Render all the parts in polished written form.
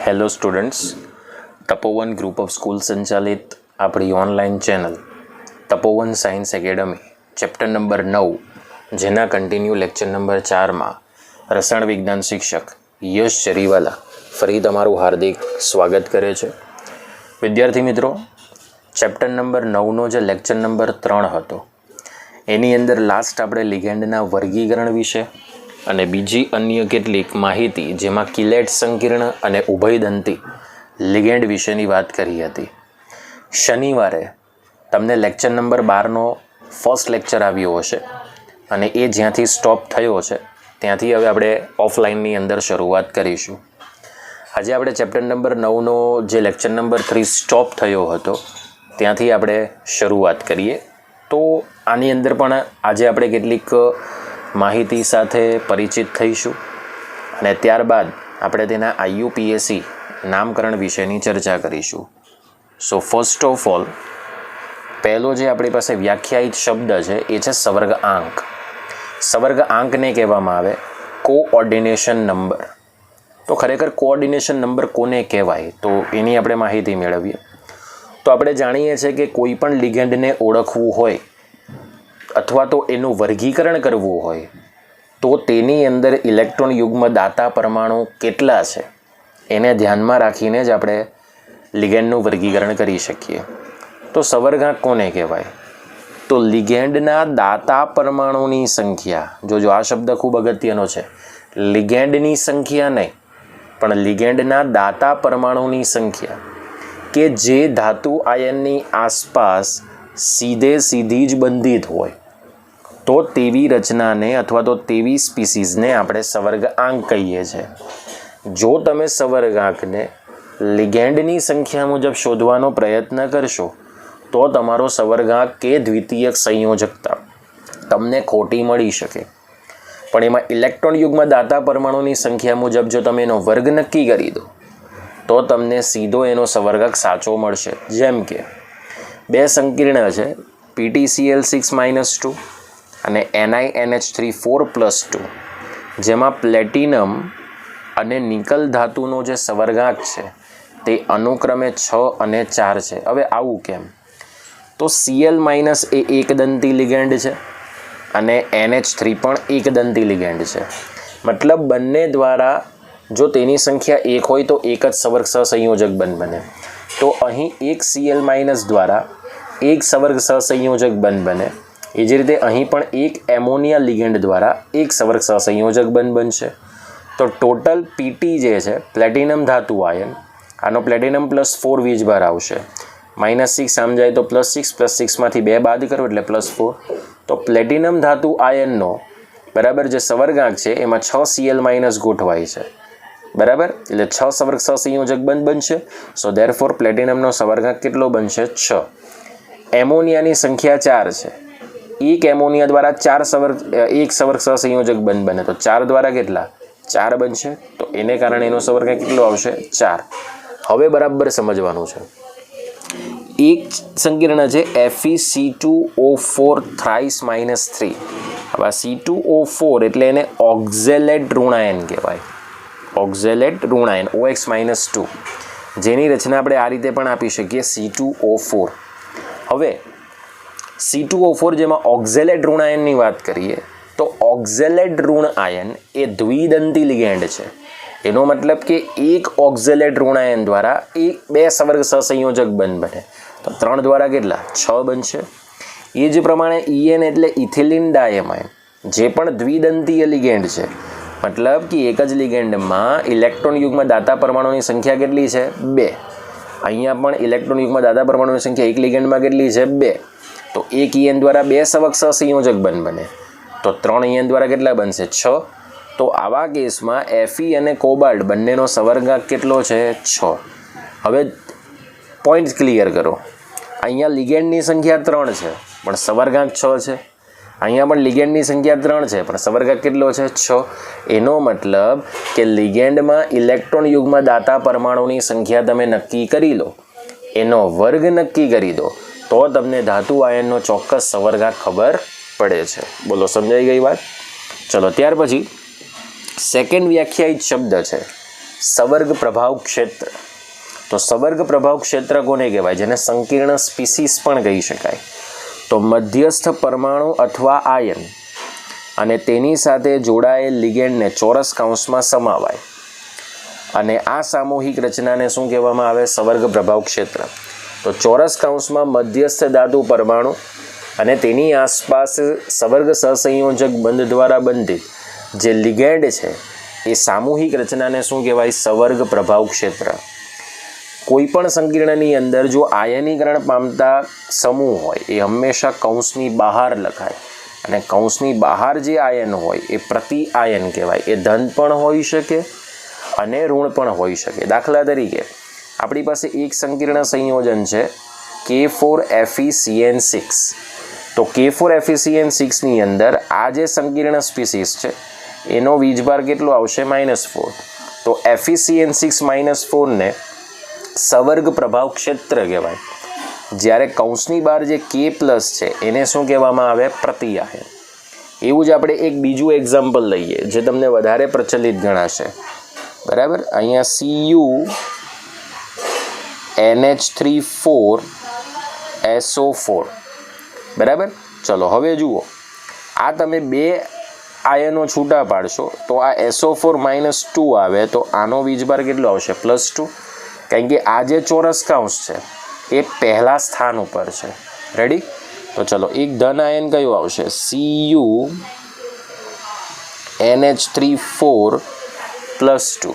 Hello students, Tapovan group of school સંચાલિત આપણી online channel તપોવન science academy chapter number 9 જેના continue lecture number 4માં રસાયણ વિજ્ઞાન શિક્ષક યશ ચરીવાલા ફરી તમારું હાર્દિક સ્વાગત કરે છે. વિદ્યાર્થી મિત્રો, ચેપ્ટર નંબર 9નો જે લેક્ચર નંબર 3 હતો એની અંદર લાસ્ટ આપણે લિગેન્ડના વર્ગીકરણ વિશે અને બીજી અન્ય કેટલીક માહિતી જેમાં કિલેટ સંકીર્ણ અને ઉભયદંતી લિગેન્ડ વિશેની વાત કરી હતી. શનિવારે તમને લેક્ચર નંબર 12નો ફર્સ્ટ લેક્ચર આવ્યો હશે અને એ જ્યાંથી સ્ટોપ થયો છે ત્યાંથી હવે આપણે ઓફલાઈનની અંદર શરૂઆત કરીશું. આજે આપણે ચેપ્ટર નંબર 9નો જે લેક્ચર નંબર 3 સ્ટોપ થયો હતો ત્યાંથી આપણે શરૂઆત કરીએ. તો આની અંદર પણ આજે આપણે કેટલીક માહિતી સાથે પરિચિત થઈશું અને ત્યારબાદ આપણે તેના IUPAC નામકરણ વિશેની ચર્ચા કરીશું. સો ફર્સ્ટ ઓફ ઓલ, પહેલો જે આપણી પાસે વ્યાખ્યાયિત શબ્દ છે એ છે સવર્ગ આંક. સવર્ગ આંકને કહેવામાં આવે કોઓર્ડિનેશન નંબર. તો ખરેખર કોઓર્ડિનેશન નંબર કોને કહેવાય તો એની આપણે માહિતી મેળવીએ. તો આપણે જાણીએ છીએ કે કોઈ પણ લિગેન્ડને ઓળખવું હોય અથવા તો એનું વર્ગીકરણ કરવું હોય તો તેની અંદર ઇલેક્ટ્રોન યુગ્મ દાતા પરમાણુ કેટલા છે એને ધ્યાનમાં રાખીને જ આપણે લિગેન્ડનું વર્ગીકરણ કરી શકીએ. તો સવર્ગાંક કોને કહેવાય? તો લિગેન્ડના દાતા પરમાણુની સંખ્યા, જો આ શબ્દ ખૂબ અગત્યનો છે, લિગેન્ડની સંખ્યા નહીં પણ લિગેન્ડના દાતા પરમાણુની સંખ્યા કે જે ધાતુ આયનની આસપાસ સીધી જ બંધિત હોય તો તેવી રચનાને અથવા તો તેવી સ્પીસીઝને આપણે સવર્ગાંક કહીએ છીએ. જો તમે સવર્ગાંકને લિગેન્ડની સંખ્યા મુજબ શોધવાનો પ્રયત્ન કરશો તો તમારો સવર્ગાંક કે દ્વિતીયક સંયોજકતા તમને ખોટી મળી શકે. પણ એમાં ઇલેક્ટ્રોન યુગ્મ દાતા પરમાણુની સંખ્યા મુજબ જો તમે એનો વર્ગ નક્કી કરી દો તો તમને સીધો એનો સવર્ગાંક સાચો મળશે. જેમ કે બે સંકીર્ણ છે PtCl6-2 અને NiNH3 4+2 જેમાં પ્લેટિનમ અને નિકલ ધાતુનો જે સવર્ગાંક છે તે અનુક્રમે 6 અને 4 છે. હવે આવું કેમ? તો Cl- એ એકદંતી લિગેન્ડ છે અને NH3 પણ એકદંતી લિગેન્ડ છે. મતલબ બંને દ્વારા જો તેની સંખ્યા 1 હોય તો એક જ સવર્ગ સહસંયોજક બંધ બને. તો અહીં એક Cl- દ્વારા એક સવર્ગ સહસંયોજક બંધ બને. એ જ રીતે અહીં પણ એક એમોનિયા લિગેન્ડ દ્વારા એક સવર્ગ સહસંયોજક બંધ બનશે. તો ટોટલ Pt જે છે પ્લેટિનમ ધાતુ આયન, આનો પ્લેટિનમ +4 વીજભાર આવશે. -6 આમ જાય તો +6 +6માંથી 2 બાદ કરો એટલે +4. તો પ્લેટિનમ ધાતુ આયનનો બરાબર જે સવર્ગાંક છે એમાં 6 Cl- ગોઠવાય છે. બરાબર, એટલે 6 સવર્ગ સહસંયોજક બંધ બનશે. સો ધેરફોર પ્લેટિનમનો સવર્ગાંક કેટલો બનશે? 6. એમોનિયાની સંખ્યા 4 છે. એક એમોનિયા દ્વારા એક સવર્ગ સહસંયોજક બંધ બને તો 4 દ્વારા કેટલા? 4 બનશે. તો એને કારણે એનો સવર્ગાંક કેટલો આવશે? 4. હવે બરાબર સમજવાનું છે. એક સંકીર્ણ છે FeC2O4 3. હવે C2O4 એટલે એને ઓક્ઝેલેટ ઋણાયન કહેવાય. ઓક્ઝેલેટ ઋણાયન OX-2 જેની રચના આપણે આ રીતે પણ આપી શકીએ C2O4. હવે C2O4 જેમાં ઓક્ઝેલેટ ઋણાયનની વાત કરીએ તો ઓક્ઝેલેટ ઋણ આયન એ દ્વિદંતી લિગેન્ડ છે. એનો મતલબ કે એક ઓક્ઝેલેટ ઋણાયન દ્વારા બે સવર્ગ સહસંયોજક બંધ બને તો 3 દ્વારા કેટલા? 6 બનશે. એ જ પ્રમાણે EN એટલે ઇથિલિન ડાયમાઇન જે પણ દ્વિદંતીય લિગેન્ડ છે. મતલબ કે એક જ લિગેન્ડમાં ઇલેક્ટ્રોન યુગ્મ દાતા પરમાણુની સંખ્યા કેટલી છે? 2. અહીંયા પણ ઇલેક્ટ્રોન યુગ્મ દાતા પરમાણુની સંખ્યા એક લિગેન્ડમાં કેટલી છે? 2. તો એક EN દ્વારા 2 સવર્ગ સહસંયોજક બંધ બને તો 3 EN દ્વારા કેટલા બનશે? 6. તો આવા કેસમાં Fe અને કોબાલ્ટ બંનેનો સવર્ગાંક કેટલો છે? 6. હવે પોઈન્ટ ક્લિયર કરો. અહીંયા લિગેન્ડની સંખ્યા 3 છે પણ સવર્ગાંક 6 છે. અહીંયા પણ લિગેન્ડની સંખ્યા 3 છે પણ સવર્ગાંક કેટલો છે? 6. એનો મતલબ કે લિગેન્ડમાં ઇલેક્ટ્રોન યુગ્મ દાતા પરમાણુની સંખ્યા તમે નક્કી કરી લો, એનો વર્ગ નક્કી કરી દો તો તમને ધાતુ આયનનો ચોક્કસ સવર્ગાંક ખબર પડે છે. બોલો, સમજાઈ ગઈ વાત? ચલો, ત્યાર પછી સેકન્ડ વ્યાખ્યાયિત શબ્દ છે સવર્ગ પ્રભાવ ક્ષેત્ર. તો સવર્ગ પ્રભાવ ક્ષેત્ર કોને કહેવાય? જેને સંકીર્ણ સ્પીસીસ પણ કહી શકાય. તો મધ્યસ્થ પરમાણુ અથવા આયન અને તેની સાથે જોડાયેલ લિગેન્ડને ચોરસ કૌંસમાં સમાવાય અને આ સામૂહિક રચનાને શું કહેવામાં આવે? સવર્ગ પ્રભાવ ક્ષેત્ર. તો ચોરસ કૌંસમાં મધ્યસ્થ ધાતુ પરમાણુ અને તેની આસપાસ સવર્ગ સહસંયોજક બંધ દ્વારા બંધિત જે લિગેન્ડ છે એ સામૂહિક રચનાને શું કહેવાય? સવર્ગ પ્રભાવ ક્ષેત્ર. કોઈ પણ સંકીર્ણની અંદર જો આયનીકરણ પામતા સમૂહ હોય એ હંમેશા કૌંસની બહાર લખાય અને કૌંસની બહાર જે આયન હોય એ પ્રતિ આયન કહેવાય. એ ધન પણ હોઈ શકે અને ઋણ પણ હોઈ શકે. દાખલા તરીકે આપણી પાસે એક સંકીર્ણ સંયોજન છે K4FeCN6. તો K4FeCN6 ની અંદર આ જે સંકીર્ણ સ્પીસીસ છે એનો વીજભાર કેટલો આવશે? -4. તો FeCN6-4 ને સવર્ગ પ્રભાવ ક્ષેત્ર કહેવાય. જ્યારે કૌંસની બહાર જે K+ છે એને શું કહેવામાં આવે? પ્રતિ આયન. એવું જ આપણે એક બીજું એક્ઝામ્પલ લઈએ જે તમને વધારે પ્રચલિત ગણાશે. બરાબર, અહીંયા CuNH3,4SO4. બરાબર, ચલો હવે જુઓ, આ તમે બે આયનો છૂટા પાડશો તો આ SO4-2 આવે તો આનો વીજભાર કેટલો આવશે? +2. કારણ કે આ જે ચોરસ કૌંસ છે એ પહેલા સ્થાન ઉપર છે. રેડી? તો ચલો એક ધન આયન કયું આવશે? CuNH3,4+2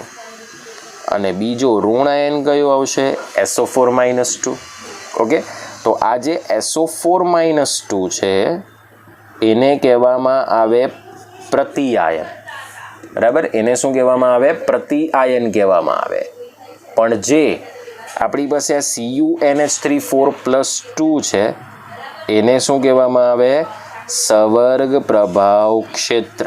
અને બીજો ઋણ આયન કયું આવશે? SO4-2. ઓકે, તો આ જે SO4-2 છે એને કહેવામાં આવે પ્રતિ આયન. બરાબર, એને શું કહેવામાં આવે? પ્રતિ આયન કહેવામાં આવે. પણ જે આપણી પાસે આ CuNH3,4+2 છે એને શું કહેવામાં આવે? સવર્ગ પ્રભાવ ક્ષેત્ર.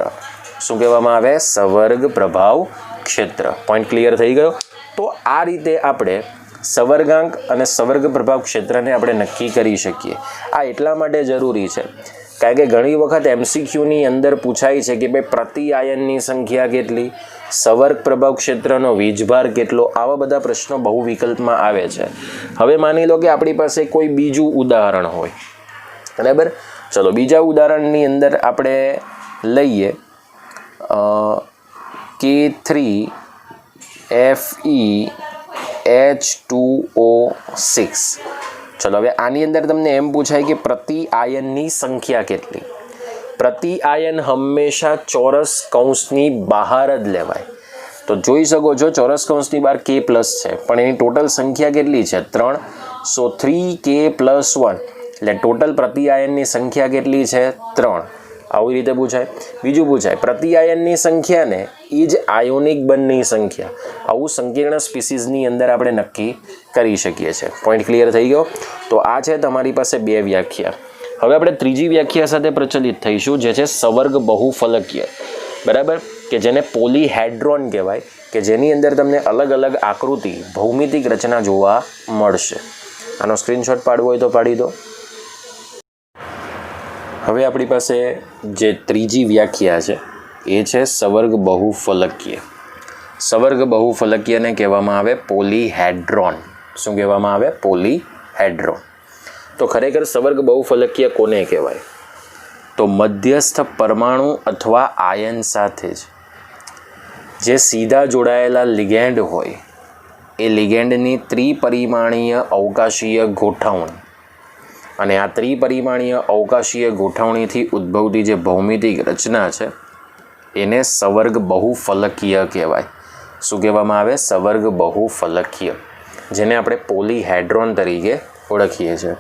શું કહેવામાં આવે? સવર્ગ પ્રભાવ ક્ષેત્ર. પોઈન્ટ ક્લિયર થઈ ગયો? તો આ રીતે આપણે સવર્ગાંક અને સવર્ગ પ્રભાવ ક્ષેત્રને આપણે નક્કી કરી શકીએ. આ એટલા માટે જરૂરી છે કારણ કે ઘણી વખત MCQની અંદર પૂછાય છે કે ભાઈ પ્રતિ આયનની સંખ્યા કેટલી, સવર્ગ પ્રભાવ ક્ષેત્રનો વીજભાર કેટલો, આવા બધા પ્રશ્નો બહુ વિકલ્પમાં આવે છે. હવે માની લો કે આપણી પાસે કોઈ બીજું ઉદાહરણ હોય. બરાબર, ચલો બીજા ઉદાહરણની અંદર આપણે લઈએ K3FeH2O6. ચલો હવે આની અંદર તમને એમ પૂછાય કે પ્રતિ આયનની સંખ્યા કેટલી? પ્રતિ આયન હંમેશા ચોરસ કૌંસની બહાર જ લેવાય. તો જોઈ શકો છો ચોરસ કૌંસની બહાર K+ છે પણ એની ટોટલ સંખ્યા કેટલી છે? 3. સો 3K+1 એટલે ટોટલ પ્રતિ આયનની સંખ્યા કેટલી છે? 3. આવી રીતે પૂછાય. બીજું પૂછાય પ્રતિ આયનની સંખ્યાને એ જ આયોનિક બંધની સંખ્યા. આવું સંકીર્ણ સ્પીસીસની અંદર આપણે નક્કી કરી શકીએ છીએ. પોઈન્ટ ક્લિયર થઈ ગયો? તો આ છે તમારી પાસે બે વ્યાખ્યા. હવે આપણે ત્રીજી વ્યાખ્યા સાથે પ્રચલિત થઈશું જે છે સવર્ગ બહુફલકીય. બરાબર, કે જેને પોલીહેડ્રોન કહેવાય, કે જેની અંદર તમને અલગ અલગ આકૃતિ ભૌમિતિક રચના જોવા મળશે. આનો સ્ક્રીનશોટ પાડવો હોય તો પાડી દો. હવે આપણી પાસે જે ત્રીજી વ્યાખ્યા છે એ છે સવર્ગ બહુફલકીય. સવર્ગ બહુફલકીયને કહેવામાં આવે પોલીહેડ્રોન. શું કહેવામાં આવે? પોલીહેડ્રોન. તો ખરેખર સવર્ગ બહુફલકીય કોને કહેવાય? તો મધ્યસ્થ પરમાણુ અથવા આયન સાથે જ જે સીધા જોડાયેલા લિગેન્ડ હોય એ લિગેન્ડની ત્રિપરિમાણીય અવકાશીય ગોઠવણી અને આ ત્રિપરિમાણીય અવકાશીય ગોઠવણીથી ઉદ્ભવતી જે ભૌમિતિક રચના છે એને સવર્ગ બહુફલકીય કહેવાય. શું કહેવામાં આવે? સવર્ગ બહુફલકીય, જેને આપણે પોલીહેડ્રોન તરીકે ઓળખીએ છીએ.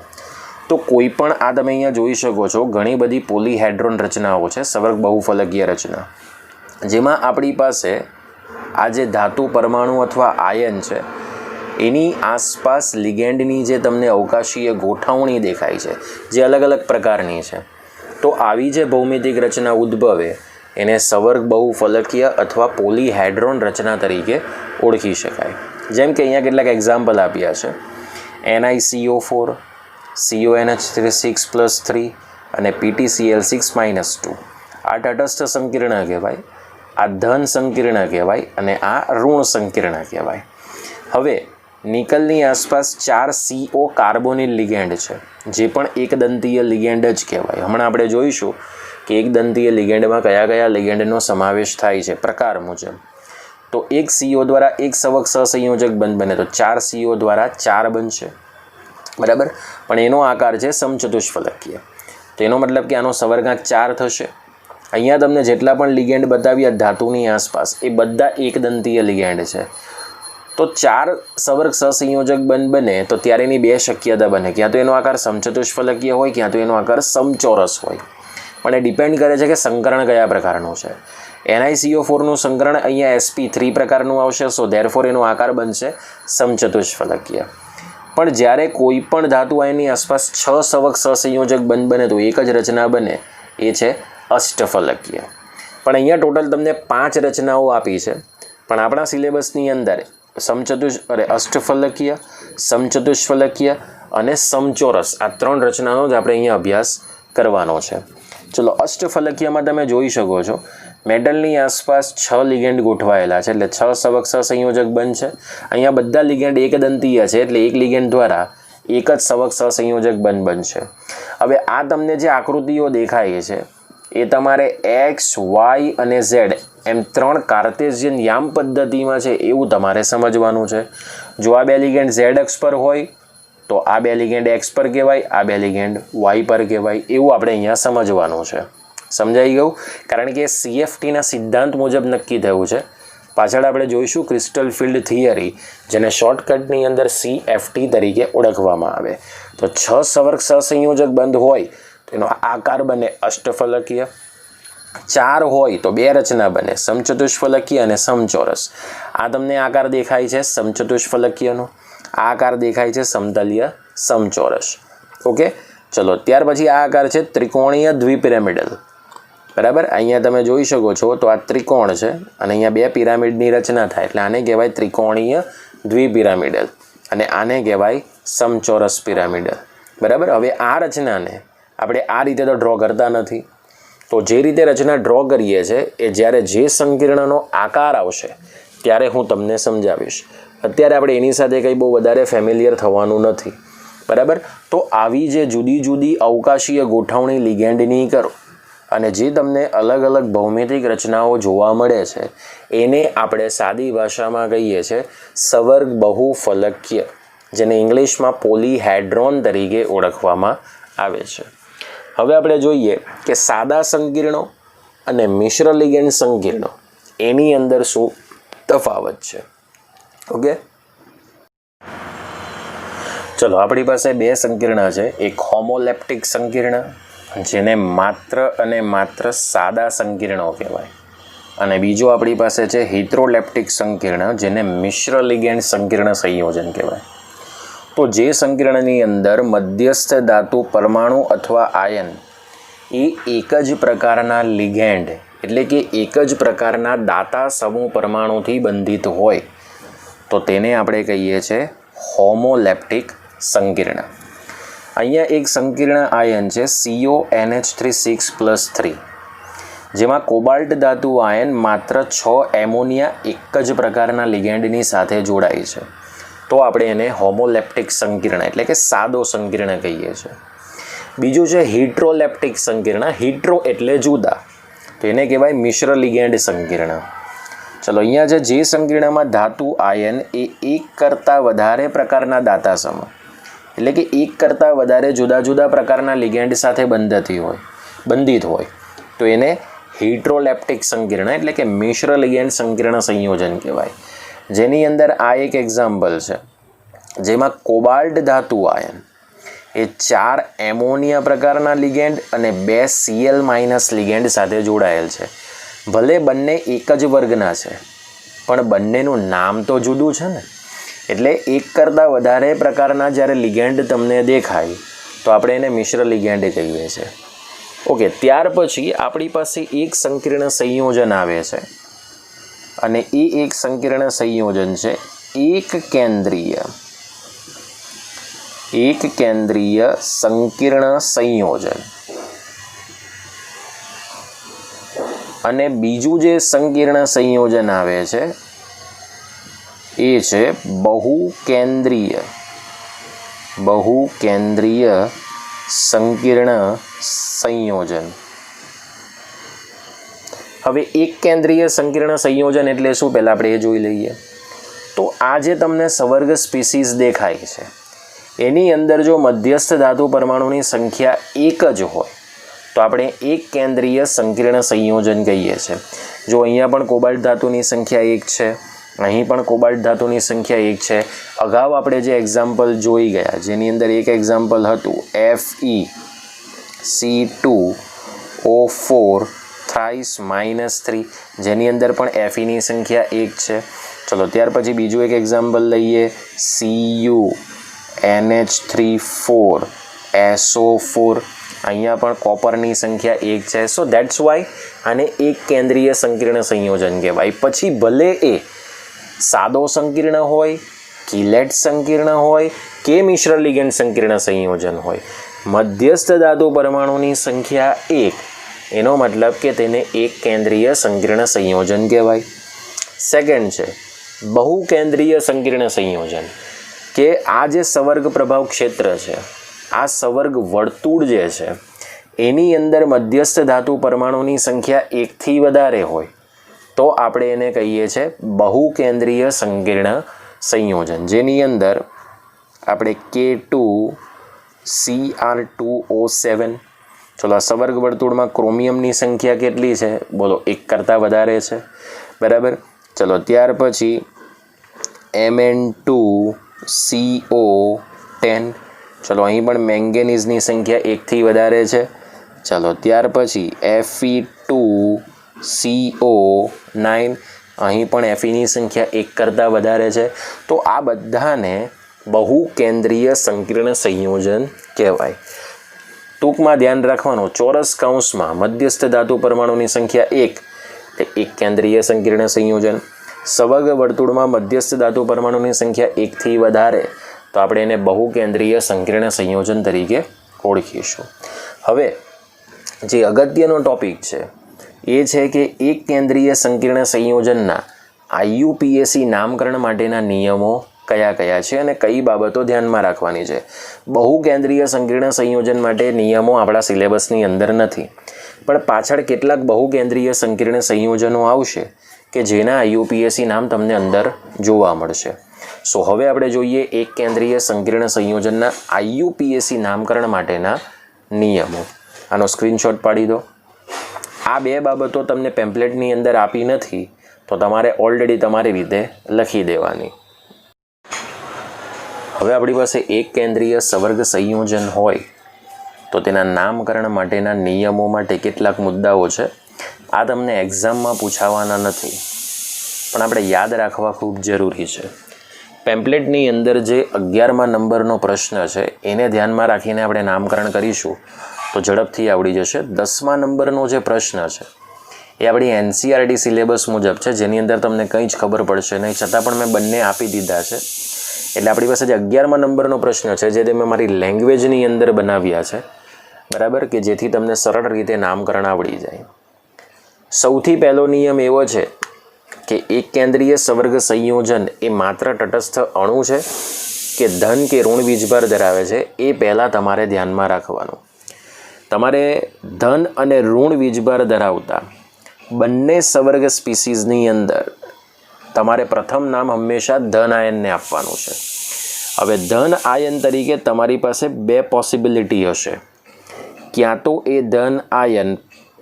તો કોઈ પણ આ તમે અહીંયા જોઈ શકો છો ઘણી બધી પોલીહેડ્રોન રચનાઓ છે, સવર્ગ બહુફલકીય રચના, જેમાં આપણી પાસે આ જે ધાતુ પરમાણુ અથવા આયન છે એની આસપાસ લિગેન્ડની જે તમને અવકાશીય ગોઠવણી દેખાય છે જે અલગ અલગ પ્રકારની છે. તો આવી જે ભૌમિતિક રચના ઉદ્ભવે એને સવર્ગ બહુફલકીય અથવા પોલીહેડ્રોન રચના તરીકે ઓળખી શકાય. જેમ કે અહીંયા કેટલાક એક્ઝામ્પલ આપ્યા છે. NiCO4, CuNH6+3 અને PtCl6-2. આ તટસ્થ સંકીર્ણ કહેવાય. આ ધન સંકીર્ણ કહેવાય અને આ ઋણ સંકીર્ણ કહેવાય. હવે નિકલની આસપાસ 4 CO કાર્બોનિલ લિગેન્ડ છે, જે પણ એકદંતીય લિગેન્ડ જ કહેવાય. હમણાં આપણે જોઈશું કે એકદંતીય લિગેન્ડમાં કયા કયા લિગેન્ડનો સમાવેશ થાય છે પ્રકાર મુજબ. તો એક CO દ્વારા એક સવક સહસંયોજક બંધ બને તો 4 CO દ્વારા 4 બનશે, બરાબર. પણ એનો આકાર છે સમચતુષ્ફલકીય. તો એનો મતલબ કે આનો સવર્ગાંક 4 થશે. અહીંયા તમને જેટલા પણ લિગેન્ડ બતાવ્યા ધાતુની આસપાસ એ બધા એકદંતીય લિગેન્ડ છે. તો 4 સવર્ગ સહસંયોજક બંધ બને તો ત્યારે એની 2 શક્યતા બને, ક્યાં તો એનો આકાર સમચતુષ્ફલકીય હોય, ક્યાં તો એનો આકાર સમચોરસ હોય. પણ એ ડિપેન્ડ કરે છે કે સંકરણ કયા પ્રકારનું છે. NiCO4નું સંકરણ અહીંયા sp3 પ્રકારનું આવશે, સો ધેરફોર એનો આકાર બનશે સમચતુષ્ફલકીય. પણ જ્યારે કોઈ પણ ધાતુ એની આસપાસ 6 સવક સહસંયોજક બંધ બને તો એક જ રચના બને, એ છે અષ્ટફલકીય. પણ અહીંયા ટોટલ તમને 5 રચનાઓ આપી છે, પણ આપણા સિલેબસની અંદર અષ્ટફલકીય, સમચતુષ્ફલકીય અને સમચોરસ આ 3 રચનાનો જ આપણે અહીંયા અભ્યાસ કરવાનો છે. ચલો, અષ્ટફલકીયમાં તમે જોઈ શકો છો મેટલની આસપાસ 6 લિગેન્ડ ગોઠવાયેલા છે, એટલે 6 સવક સહસંયોજક બંધ છે. અહીંયા બધા લિગેન્ડ એકદંતીય છે, એટલે એક લિગેન્ડ દ્વારા એક જ સવક સહસંયોજક બંધ બનશે. હવે આ તમને જે આકૃતિઓ દેખાય છે એ તમારે X, Y અને Z એમ 3 કાર્ટેશિયન યામ પદ્ધતિમાં છે એવું તમારે સમજવાનું છે. જો આ 2 લિગેન્ડ Z અક્ષ પર હોય તો આ 2 લિગેન્ડ X પર કહેવાય, આ 2 લિગેન્ડ Y પર કહેવાય, એવું આપણે અહીંયા સમજવાનું છે. સમજાઈ ગયું? કારણ કે CFTના સિદ્ધાંત મુજબ નક્કી થયું છે. પાછળ આપણે જોઈશું ક્રિસ્ટલ ફિલ્ડ થિયરી, જેને શોર્ટકટની અંદર CFT તરીકે ઓળખવામાં આવે. તો 6 સવર્ગ સહસંયોજક બંધ હોય તો એનો આકાર બને અષ્ટફલકીય. 4 હોય તો 2 રચના બને સમચતુષ્ફલકીય અને સમચોરસ. આ તમને આકાર દેખાય છે સમચતુષ્ફલકીયનો, આ આકાર દેખાય છે સમતલીય સમચોરસ. ઓકે, ચલો ત્યાર પછી આ આકાર છે ત્રિકોણીય દ્વિપિરામિડલ. બરાબર, અહીંયા તમે જોઈ શકો છો તો આ ત્રિકોણ છે અને અહીંયા 2 પિરામિડની રચના થાય, એટલે આને કહેવાય ત્રિકોણીય દ્વિપિરામિડલ અને આને કહેવાય સમચોરસ પિરામિડલ. બરાબર, હવે આ રચનાને આપણે આ રીતે તો ડ્રો કરતા નથી. તો જે રીતે રચના ડ્રો કરીએ છીએ એ જ્યારે જે સંકીર્ણનો આકાર આવશે ત્યારે હું તમને સમજાવીશ. અત્યારે આપણે એની સાથે કંઈ બહુ વધારે ફેમિલિયર થવાનું નથી. બરાબર, તો આવી જે જુદી જુદી અવકાશીય ગોઠવણી લિગેન્ડની કરો અને જે તમને અલગ અલગ ભૌમિતિક રચનાઓ જોવા મળે છે એને આપણે સાદી ભાષામાં કહીએ છીએ સવર્ગ બહુફલકીય, જેને ઇંગ્લિશમાં પોલીહેડ્રોન તરીકે ઓળખવામાં આવે છે. હવે આપણે જોઈએ કે સાદા સંકીર્ણો અને મિશ્ર લિગેન્ડ સંકીર્ણો એની અંદર શું તફાવત છે. ઓકે, ચલો આપણી પાસે 2 સંકીર્ણ છે. એક હોમોલેપ્ટિક સંકીર્ણ, જેને માત્ર અને માત્ર સાદા સંકીર્ણો કહેવાય, અને બીજો આપણી પાસે છે હિટ્રોલેપ્ટિક સંકીર્ણ, જેને મિશ્ર લિગેન્ડ સંકીર્ણ સંયોજન કહેવાય. તો જે સંકીર્ણની અંદર મધ્યસ્થ ધાતુ પરમાણુ અથવા આયન એ એક જ પ્રકારના લિગેન્ડ એટલે કે એક જ પ્રકારના દાતા સમૂહ પરમાણુથી બંધિત હોય તો તેને આપણે કહીએ છીએ હોમોલેપ્ટિક સંકીર્ણ. અહીંયા એક સંકીર્ણ આયન છે CONH3 જેમાં કોબાલ્ટ ધાતુ આયન માત્ર 6 એમોનિયા એક જ પ્રકારના લિગેન્ડની સાથે જોડાય છે, તો આપણે એને હોમોલેપ્ટિક સંકીર્ણ એટલે કે સાદો સંકીર્ણ કહીએ છીએ. બીજું છે હિટ્રોલેપ્ટિક સંકીર્ણ. હિટ્રો એટલે જુદા, તો એને કહેવાય મિશ્ર લિગેન્ડ સંકીર્ણ. ચલો, અહીંયા છે જે સંકીર્ણમાં ધાતુ આયન એ એક કરતાં વધારે પ્રકારના દાતા સમૂહ એટલે કે એક કરતાં વધારે જુદા જુદા પ્રકારના લિગેન્ડ સાથે બંધિત હોય તો એને હિટ્રોલેપ્ટિક સંકીર્ણ એટલે કે મિશ્ર લિગેન્ડ સંકીર્ણ સંયોજન કહેવાય. જેની અંદર આ એક એક્ઝામ્પલ છે, જેમાં કોબાલ્ટ ધાતુ આયન એ 4 એમોનિયા પ્રકારના લિગેન્ડ અને 2 Cl- લિગેન્ડ સાથે જોડાયેલ છે. ભલે બંને એક જ વર્ગના છે પણ બંનેનું નામ તો જુદું છે ને, એટલે એક કરતાં વધારે પ્રકારના જ્યારે લિગેન્ડ તમને દેખાય તો આપણે એને મિશ્ર લિગેન્ડ કહીએ છીએ. ઓકે, ત્યાર પછી આપણી પાસે એક સંકીર્ણ સંયોજન આવે છે અને એ એક સંકીર્ણ સંયોજન છે એક કેન્દ્રીય સંકીર્ણ સંયોજન. અને બીજું જે સંકીર્ણ સંયોજન આવે છે એ છે બહુકેન્દ્રીય સંકીર્ણ સંયોજન. હવે એક કેન્દ્રીય સંકીર્ણ સંયોજન એટલે શું, પહેલાં આપણે એ જોઈ લઈએ. તો આ જે તમને સવર્ગ સ્પીસીસ દેખાય છે એની અંદર જો મધ્યસ્થ ધાતુ પરમાણુની સંખ્યા એક જ હોય તો આપણે એક કેન્દ્રીય સંકીર્ણ સંયોજન કહીએ છીએ. જો અહીંયા પણ કોબાલ્ટ ધાતુની સંખ્યા એક છે, અહીં પણ કોબાલ્ટ ધાતુની સંખ્યા એક છે. અગાઉ આપણે જે એક્ઝામ્પલ જોઈ ગયા જેની અંદર એક એક્ઝામ્પલ હતું FeC2O4 થ્રાઇસ -3 જેની અંદર પણ Feની સંખ્યા એક છે. ચલો ત્યાર પછી બીજું એક એક્ઝામ્પલ લઈએ CuNH3,4SO4 અહીંયા પણ કોપરની સંખ્યા એક છે. સો દેટ્સ વાય આને એક કેન્દ્રીય સંકીર્ણ સંયોજન કહેવાય. પછી ભલે એ સાદો સંકીર્ણ હોય, કિલેટ સંકીર્ણ હોય કે મિશ્ર લિગેન્ડ સંકીર્ણ સંયોજન હોય, મધ્યસ્થ ધાતુ પરમાણુની સંખ્યા એક, એનો મતલબ કે તેને એક કેન્દ્રીય સંકીર્ણ સંયોજન કહેવાય. સેકન્ડ છે બહુકેન્દ્રીય સંકીર્ણ સંયોજન, કે આ જે સવર્ગ પ્રભાવ ક્ષેત્ર છે, આ સવર્ગ વર્તુળ જે છે એની અંદર મધ્યસ્થ ધાતુ પરમાણુની સંખ્યા એકથી વધારે હોય તો આપણે એને કહીએ છીએ બહુકેન્દ્રીય સંકીર્ણ સંયોજન, જેની અંદર આપણે K2Cr2O7. ચલો આ સવર્ગ વર્તુળમાં ક્રોમિયમની સંખ્યા કેટલી છે, બોલો, એક કરતાં વધારે છે, બરાબર. ચલો ત્યાર પછી Mn2CO10. ચલો અહીં પણ મેંગેનીઝની સંખ્યા એકથી વધારે છે. ચલો ત્યાર પછી Fe2CO9. અહીં પણ Feની સંખ્યા એક કરતાં વધારે છે. તો આ બધાને બહુકેન્દ્રીય સંકીર્ણ સંયોજન કહેવાય. ટૂંકમાં ધ્યાન રાખવાનું, ચોરસ કૌંસમાં મધ્યસ્થ ધાતુ પરમાણુની સંખ્યા એક એટલે એક કેન્દ્રીય સંકીર્ણ સંયોજન. સવર્ગ વર્તુળમાં મધ્યસ્થ ધાતુ પરમાણુની સંખ્યા એકથી વધારે તો આપણે એને બહુકેન્દ્રીય સંકીર્ણ સંયોજન તરીકે ઓળખીશું. હવે જે અગત્યનો ટોપિક છે એ છે કે એક કેન્દ્રીય સંકીર્ણ સંયોજનના IUPAC નામકરણ માટેના નિયમો કયા કયા છે અને કઈ બાબતો ધ્યાનમાં રાખવાની છે. બહુકેન્દ્રીય સંકીર્ણ સંયોજન માટે નિયમો આપણા સિલેબસની અંદર નથી, પણ પાછળ કેટલાક બહુકેન્દ્રીય સંકીર્ણ સંયોજનો આવશે કે જેના IUPAC નામ તમને અંદર જોવા મળશે. સો હવે આપણે જોઈએ એક કેન્દ્રીય સંકીર્ણ સંયોજનના IUPAC નામકરણ માટેના નિયમો. આનો સ્ક્રીનશોટ પાડી દો. આ બે બાબતો તમને પેમ્પલેટની અંદર આપી નથી તો તમારે ઓલરેડી તમારી રીતે લખી દેવાની. હવે આપણી પાસે એક કેન્દ્રીય સવર્ગ સંયોજન હોય તો તેના નામકરણ માટેના નિયમો માટે કેટલાક મુદ્દાઓ છે. આ તમને એક્ઝામમાં પૂછાવાના નથી પણ આપણે યાદ રાખવા ખૂબ જરૂરી છે. પેમ્પલેટની અંદર જે 11મા નંબરનો પ્રશ્ન છે એને ધ્યાનમાં રાખીને આપણે નામકરણ કરીશું તો ઝડપથી આવડી જશે. 10મા નંબરનો જે પ્રશ્ન છે એ આપણી NCERT સિલેબસ મુજબ છે, જેની અંદર તમને કંઈ જ ખબર પડશે નહીં, છતાં પણ મેં બંને આપી દીધા છે. એટલે આપણી પાસે જે 11મા નંબરનો પ્રશ્ન છે જે મેં મારી લેંગ્વેજની અંદર બનાવ્યા છે, બરાબર, કે જેથી તમને સરળ રીતે નામકરણ આવડી જાય. સૌથી પહેલો નિયમ એવો છે કે એક કેન્દ્રીય સવર્ગ સંયોજન એ માત્ર તટસ્થ અણુ છે કે ધન કે ઋણ વીજભાર ધરાવે છે એ પહેલાં તમારે ધ્યાનમાં રાખવાનું. તમારે ધન અને ઋણ વીજભાર ધરાવતા બંને સવર્ગ સ્પીસીઝની અંદર તમારે પ્રથમ નામ હંમેશા ધન આયનને આપવાનું છે. હવે ધન આયન તરીકે તમારી પાસે બે પોસિબિલિટી હશે. ક્યાં તો એ ધન આયન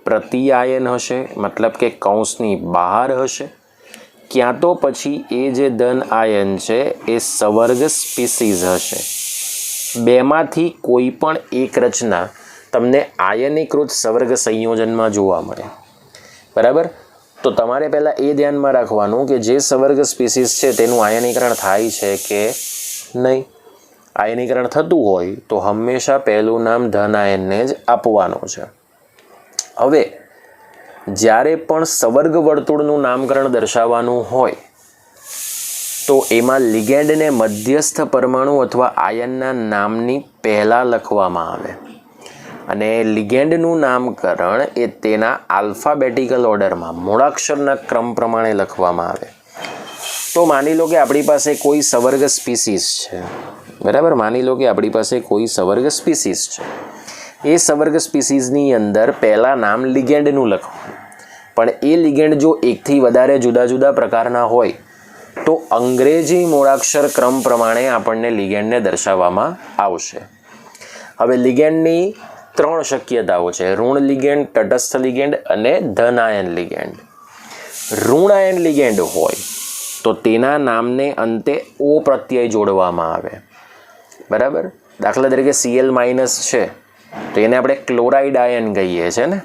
પ્રતિ આયન હશે, મતલબ કે કૌંસની બહાર હશે, ક્યાં તો પછી એ જે ધન આયન છે એ સવર્ગ સ્પીસીઝ હશે. બેમાંથી કોઈ પણ એક રચના તમને આયનીકૃત સવર્ગ સંયોજનમાં જોવા મળે, બરાબર. તો તમારે પહેલાં એ ધ્યાનમાં રાખવાનું કે જે સવર્ગ સ્પીસીઝ છે તેનું આયનીકરણ થાય છે કે નહીં. આયનીકરણ થતું હોય તો હંમેશા પહેલું નામ ધન આયનને જ આપવાનું છે. હવે જ્યારે પણ સવર્ગ વર્તુળનું નામકરણ દર્શાવવાનું હોય તો એમાં લિગેન્ડને મધ્યસ્થ પરમાણુ અથવા આયનના નામની પહેલાં લખવામાં આવે. અને લિગેન્ડનું નામકરણ એ તેના આલ્ફાબેટિકલ ઓર્ડરમાં મૂળાક્ષરના ક્રમ પ્રમાણે લખવામાં આવે. તો માની લો કે આપણી પાસે કોઈ સવર્ગ સ્પીસીસ છે, બરાબર. માની લો કે આપણી પાસે કોઈ સવર્ગ સ્પીસીસ છે. એ સવર્ગ સ્પીસીસની અંદર પહેલાં નામ લિગેન્ડનું લખવાનું, પણ એ લિગેન્ડ જો એકથી વધારે જુદા જુદા પ્રકારના હોય તો અંગ્રેજી મૂળાક્ષર ક્રમ પ્રમાણે આપણને લિગેન્ડને દર્શાવવામાં આવશે. હવે લિગેન્ડની 3 શક્યતાઓ છે: ઋણ લિગેન્ડ, તટસ્થ લિગેન્ડ અને ધનાયન લિગેન્ડ. ઋણાયન લિગેન્ડ હોય તો તેના નામને અંતે ઓ પ્રત્યય જોડવામાં આવે, બરાબર. દાખલા તરીકે Cl- છે તો એને આપણે ક્લોરાઇડ આયન કહીએ છીએ ને,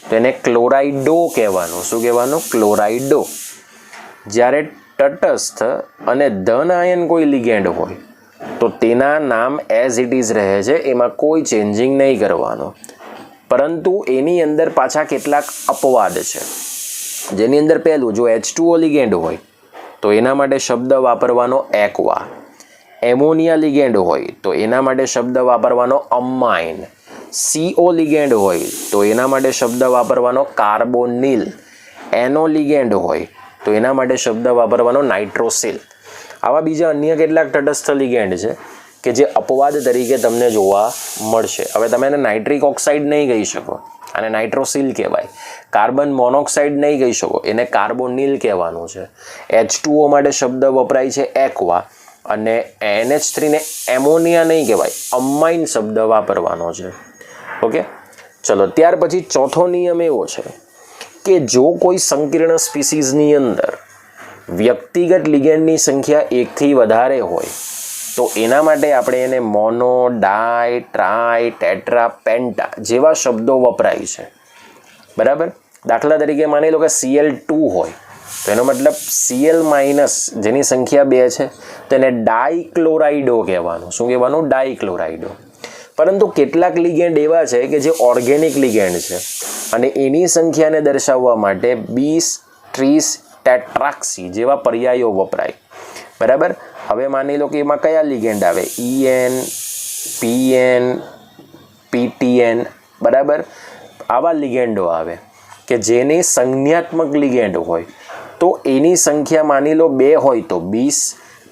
તો એને ક્લોરાઇડો કહેવાનું. શું કહેવાનું? ક્લોરાઇડો. જ્યારે તટસ્થ અને ધન આયન કોઈ લિગેન્ડ હોય તો તેના નામ એઝ ઇટ ઇઝ રહે છે, એમાં કોઈ ચેન્જિંગ નહીં કરવાનું. પરંતુ એની અંદર પાછા કેટલાક અપવાદ છે, જેની અંદર પહેલું, જો H2O લિગેન્ડ હોય તો એના માટે શબ્દ વાપરવાનો એક્વા. એમોનિયા લિગેન્ડ હોય તો એના માટે શબ્દ વાપરવાનો અમાઇન. CO લિગેન્ડ હોય તો એના માટે શબ્દ વાપરવાનો કાર્બોનિલ. એનો લિગેન્ડ હોય તો એના માટે શબ્દ વાપરવાનો નાઇટ્રોસિલ. આવા બીજા અન્ય કેટલાક તટસ્થ લિગેન્ડ છે કે જે અપવાદ તરીકે તમને જોવા મળશે. હવે તમે એને નાઇટ્રિક ઓક્સાઇડ નહીં કહી શકો, આને નાઇટ્રોસિલ કહેવાય. કાર્બન મોનોક્સાઇડ નહીં કહી શકો, એને કાર્બોનિલ કહેવાનું છે. H2O માટે શબ્દ વપરાય છે એક્વા, અને NH3 ને એમોનિયા નહીં કહેવાય, અમાઇન શબ્દ વાપરવાનો છે. ઓકે, ચલો. ત્યાર પછી ચોથો નિયમ એવો છે કે જો કોઈ સંકીર્ણ સ્પીસીઝની અંદર વ્યક્તિગત લિગેન્ડની સંખ્યા 1 થી વધારે હોય તો એના માટે આપણે એને મોનો, ડાય, ટ્રાય, ટેટ્રા, પેન્ટા જેવા શબ્દો વપરાય છે, બરાબર. દાખલા તરીકે માની લો કે Cl2 હોય તો એનો મતલબ Cl- જેની સંખ્યા 2 છે તો એને ડાયક્લોરાઇડો કહેવાનું. શું કહેવાનું? ડાયક્લોરાઇડો. પરંતુ કેટલાક લિગેન્ડ એવા છે કે જે ઓર્ગેનિક લિગેન્ડ છે અને એની સંખ્યાને દર્શાવવા માટે 20, 30, ટેટ્રાક્સી જેવા પર્યાયો વપરાય, બરાબર. હવે માની લો કે એમાં કયા લિગેન્ડ આવે? EN, PN, PTN, બરાબર. આવા લિગેન્ડો આવે કે જેની સંજ્ઞાત્મક લિગેન્ડ હોય તો એની સંખ્યા માની લો 2 હોય તો 20,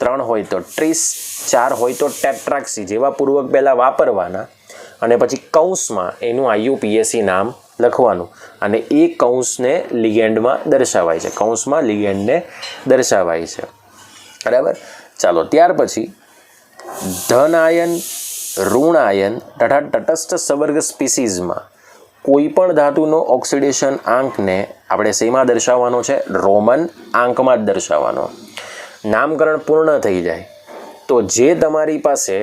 3 હોય તો 30, 4 હોય તો ટેટ્રાક્સી જેવા પૂર્વક પહેલાં વાપરવાના, અને પછી કૌંસમાં એનું IUPAC નામ લખવાનું, અને એ કૌંસને લિગેન્ડમાં દર્શાવાય છે, કૌંસમાં લિગેન્ડને દર્શાવાય છે, બરાબર. ચાલો, ત્યાર પછી ધન આયન, ઋણ આયન તથા તટસ્થ સવર્ગ સ્પીસીઝમાં કોઈ પણ ધાતુનો ઓક્સિડેશન આંકને આપણે શેમાં દર્શાવવાનો છે? રોમન આંકમાં જ દર્શાવવાનો. નામકરણ પૂર્ણ થઈ જાય તો જે તમારી પાસે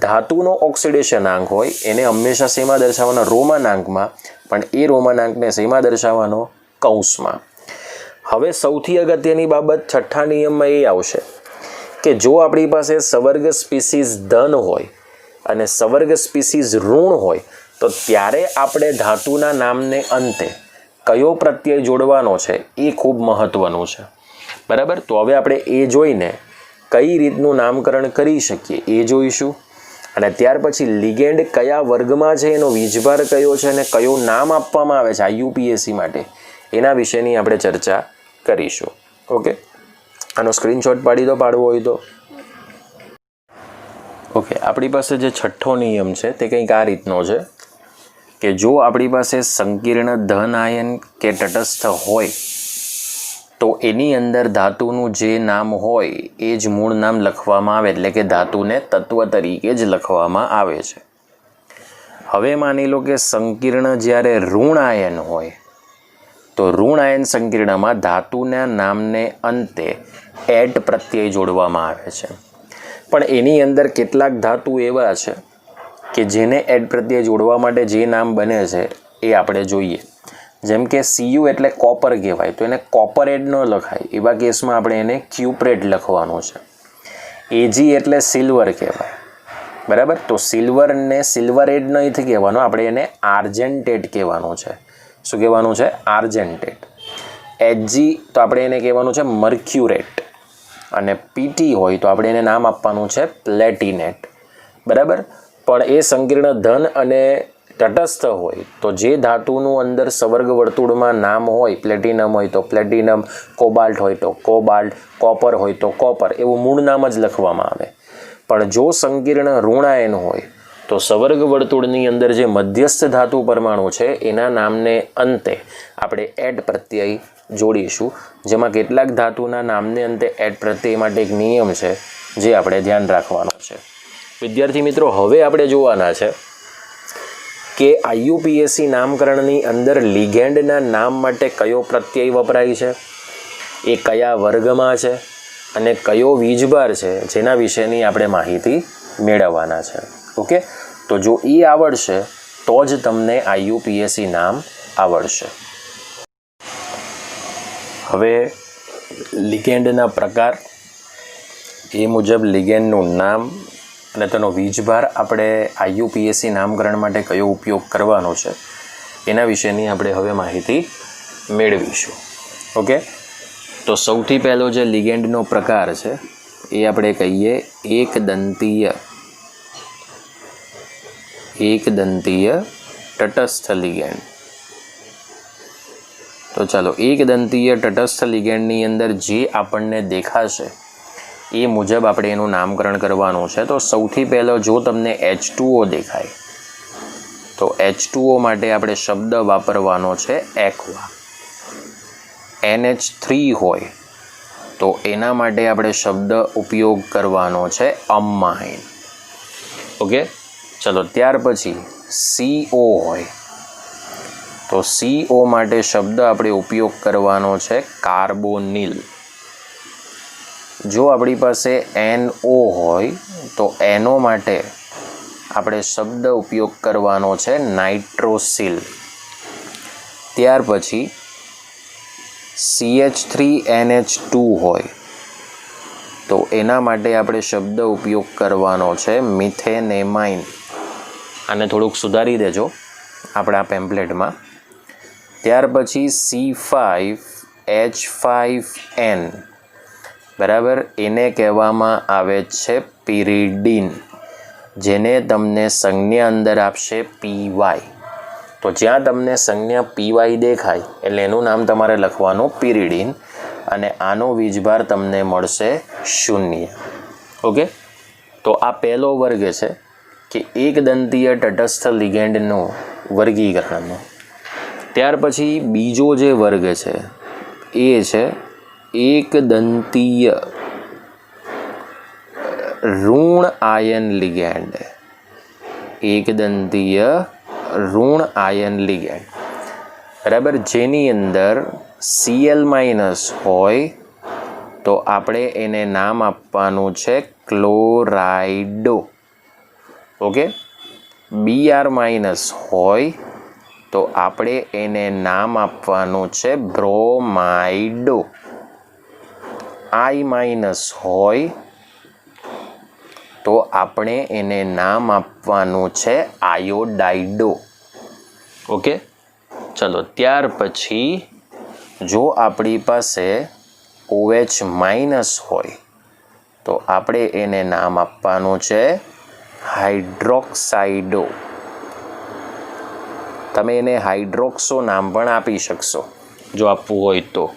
ધાતુનો ઓક્સિડેશન આંક હોય એને હંમેશા શેમાં દર્શાવવાનો? રોમન આંકમાં. પણ એ રોમન આંકને શેમાં દર્શાવવાનો? કૌંસમાં. હવે સૌથી અગત્યની બાબત છઠ્ઠા નિયમમાં એ આવશે કે જો આપણી પાસે સવર્ગ સ્પીસીઝ ધન હોય અને સવર્ગ સ્પીસીઝ ઋણ હોય તો ત્યારે આપણે ધાતુના નામને અંતે કયો પ્રત્યય જોડવાનો છે એ ખૂબ મહત્ત્વનું છે, બરાબર. તો હવે આપણે એ જોઈને કઈ રીતનું નામકરણ કરી શકીએ એ જોઈશું, અને ત્યાર પછી લિગેન્ડ કયા વર્ગમાં છે, એનો વીજભાર કયો છે અને કયું નામ આપવામાં આવે છે IUPAC માટે, એના વિશેની આપણે ચર્ચા કરીશું. ઓકે, આનો સ્ક્રીનશોટ પાડી દો, પાડવો હોય તો. ઓકે, આપણી પાસે જે છઠ્ઠો નિયમ છે તે કંઈક આ રીતનો છે કે જો આપણી પાસે સંકીર્ણ ધન આયન કે તટસ્થ હોય તો એની અંદર ધાતુનું જે નામ હોય એ જ મૂળ નામ લખવામાં આવે, એટલે કે ધાતુને તત્વ તરીકે જ લખવામાં આવે છે. હવે માની લો કે સંકીર્ણ જ્યારે ઋણ આયન હોય તો ઋણ આયન સંકીર્ણમાં ધાતુના નામને અંતે એટ પ્રત્યય જોડવામાં આવે છે. પણ એની અંદર કેટલાક ધાતુ એવા છે કે જેને એટ પ્રત્યય જોડવા માટે જે નામ બને છે એ આપણે જોઈએ. જેમ કે Cu એટલે કોપર કહેવાય તો એને કોપરેટ ન લખાય, એવા કેસમાં આપણે એને ક્યુપ્રેટ લખવાનું છે. Ag એટલે સિલ્વર કહેવાય, બરાબર. તો સિલ્વરને સિલ્વરેટ નથી કહેવાનું, આપણે એને આર્જેન્ટેટ કહેવાનું છે. શું કહેવાનું છે? આર્જેન્ટેટ. Hg તો આપણે એને કહેવાનું છે મર્ક્યુરેટ, અને PT હોય તો આપણે એને નામ આપવાનું છે પ્લેટિનેટ, બરાબર. પણ એ સંકીર્ણ ધન અને તટસ્થ હોય તો જે ધાતુનું અંદર સવર્ગ વર્તુળમાં નામ હોય, પ્લેટિનમ હોય તો પ્લેટિનમ, કોબાલ્ટ હોય તો કોબાલ્ટ, કોપર હોય તો કોપર, એવું મૂળ નામ જ લખવામાં આવે. પણ જો સંકીર્ણ ઋણાયન હોય તો સવર્ગ વર્તુળની અંદર જે મધ્યસ્થ ધાતુ પરમાણુ છે એના નામને અંતે આપણે એડ પ્રત્યય જોડીશું, જેમાં કેટલાક ધાતુના નામને અંતે એડ પ્રત્યય માટે એક નિયમ છે જે આપણે ધ્યાન રાખવાનો છે. વિદ્યાર્થી મિત્રો, હવે આપણે જોવાના છે કે IUPAC નામકરણની અંદર લિગેન્ડના નામ માટે કયો પ્રત્યય વપરાય છે, એ કયા વર્ગમાં છે અને કયો વીજભાર છે, જેના વિશેની આપણે માહિતી મેળવવાના છે. ઓકે, તો જો એ આવડશે તો જ તમને IUPAC નામ આવડશે. હવે લિગેન્ડના પ્રકાર, એ મુજબ લિગેન્ડનું નામ અને તેનો વીજભાર આપણે IUPAC નામકરણ માટે કયો ઉપયોગ કરવાનો છે એના વિશેની આપણે હવે માહિતી મેળવીશું. ઓકે, તો સૌથી પહેલો જે લિગેન્ડનો પ્રકાર છે એ આપણે કહીએ એકદંતીય તટસ્થ લિગેન્ડ. તો ચાલો, એકદંતીય તટસ્થ લિગેન્ડની અંદર જે આપણને દેખાશે એ મુજબ આપણે એનું નામકરણ કરવાનું છે. તો સૌથી પહેલો જો તમને H2O દેખાય તો H2O માટે આપણે શબ્દ વાપરવાનો છે એક્વા. NH3 હોય તો એના માટે આપણે શબ્દ ઉપયોગ કરવાનો છે અમ્માઇન. ઓકે, ચલો, ત્યાર પછી CO હોય તો CO માટે શબ્દ આપણે ઉપયોગ કરવાનો છે કાર્બોનિલ. જો આપણી પાસે NO હોય તો NO માટે આપણે શબ્દ ઉપયોગ કરવાનો છે નાઇટ્રોસિલ. ત્યાર પછી CH3NH2 હોય તો એના માટે આપણે શબ્દ ઉપયોગ કરવાનો છે મિથેનેમાઇન. આને થોડુંક સુધારી દેજો આપણા પેમ્પલેટમાં. ત્યાર પછી C5H5N, બરાબર, એને કહેવામાં આવે છે પિરિડીન, જેને તમને સંજ્ઞા અંદર આપશે PY. તો જ્યાં તમને સંજ્ઞા PY દેખાય એટલે એનું નામ તમારે લખવાનું પિરિડીન અને આનો વીજભાર તમને મળશે 0. ઓકે, તો આ પહેલો વર્ગ છે કે એકદંતીય તટસ્થ લિગેન્ડનું વર્ગીકરણનો. ત્યાર પછી બીજો જે વર્ગ છે એ છે એકદંતીય ઋણ આયન લિગેન્ડ. એકદંતીય ઋણ આયન લિગેન્ડ, બરાબર, જેની અંદર Cl- હોય તો આપણે એને નામ આપવાનું છે ક્લોરાઇડો. ઓકે, Br- હોય તો આપણે એને નામ આપવાનું છે બ્રોમાઇડો. I- હોય તો આપણે એને નામ આપવાનું છે આયોડાઇડો. ઓકે, ચલો, ત્યાર પછી જો આપણી પાસે OH- હોય તો આપણે એને નામ આપવાનું છે હાઇડ્રોક્સાઇડો. તમે એને હાઇડ્રોક્સો નામ પણ આપી શકશો જો આપવું હોય તો,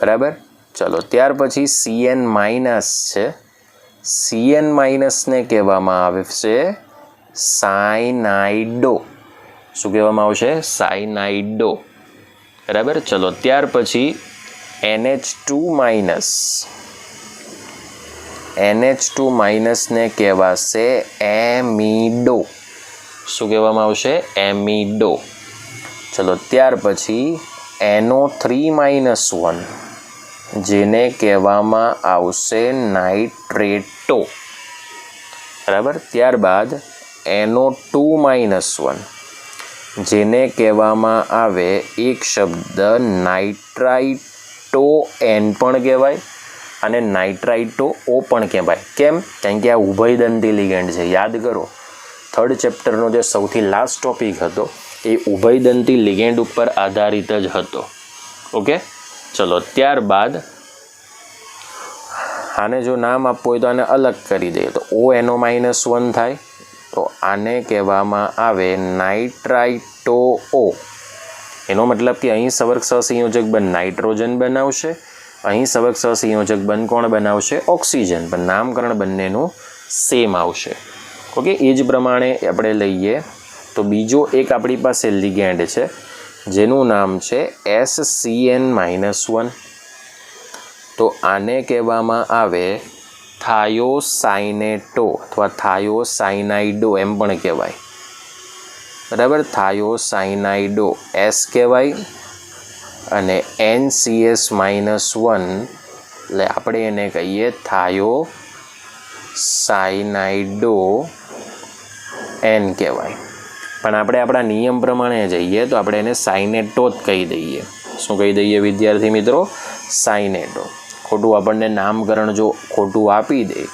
બરાબર. ચલો, ત્યાર પછી Cn- છે. Cn- ને કહેવામાં આવશે સાયનાઇડો. શું કહેવામાં આવશે? સાયનાઇડો, બરાબર. ચલો, ત્યાર પછી NH2-, ને કહેવાશે એમિડો. શું કહેવામાં આવશે? એમિડો. ચલો, ત્યાર પછી NO3-, જેને કહેવામાં આવશે નાઇટ્રેટો, બરાબર. ત્યારબાદ NO2-, જેને કહેવામાં આવે એક શબ્દ નાઇટ્રાઇટો N પણ કહેવાય અને નાઇટ્રાઇટો O પણ કહેવાય. કેમ? કારણ કે આ ઉભયદંતી લિગેન્ડ છે. યાદ કરો, 3rd ચેપ્ટરનો જે સૌથી લાસ્ટ ટોપિક હતો એ ઉભયદંતી લિગેન્ડ ઉપર આધારિત જ હતો. ઓકે, ચલો, ત્યારબાદ આને જો નામ આપવું હોય તો આને અલગ કરી દઈએ તો ONO-1 થાય. તો આને કહેવામાં આવે નાઇટ્રાઇટોઓ. એનો મતલબ કે અહીં સવર્ગ સહસંયોજક બંધ નાઇટ્રોજન બનાવશે, અહીં સવર્ગ સહસંયોજક બંધ કોણ બનાવશે? ઓક્સિજન. પણ નામકરણ બંનેનું સેમ આવશે. ઓકે, એ જ પ્રમાણે આપણે લઈએ તો બીજો એક આપણી પાસે લિગેન્ડ છે જેનું નામ છે SCN-1. તો આને કહેવામાં આવે થાયોસાઇનેટો અથવા થાયોસાઇનાઇડો એમ પણ કહેવાય. બરાબર, થાયોસાઇનાઇડો S કહેવાય અને NCS-1 એટલે આપણે એને કહીએ થાયોસાઇનાઇડો N કહેવાય. પણ આપણે આપણા નિયમ પ્રમાણે જઈએ તો આપણે એને સાઇનેટો જ કહી દઈએ. શું કહી દઈએ વિદ્યાર્થી મિત્રો? સાઇનેટો. ખોટું આપણને નામકરણ જો ખોટું આપી દે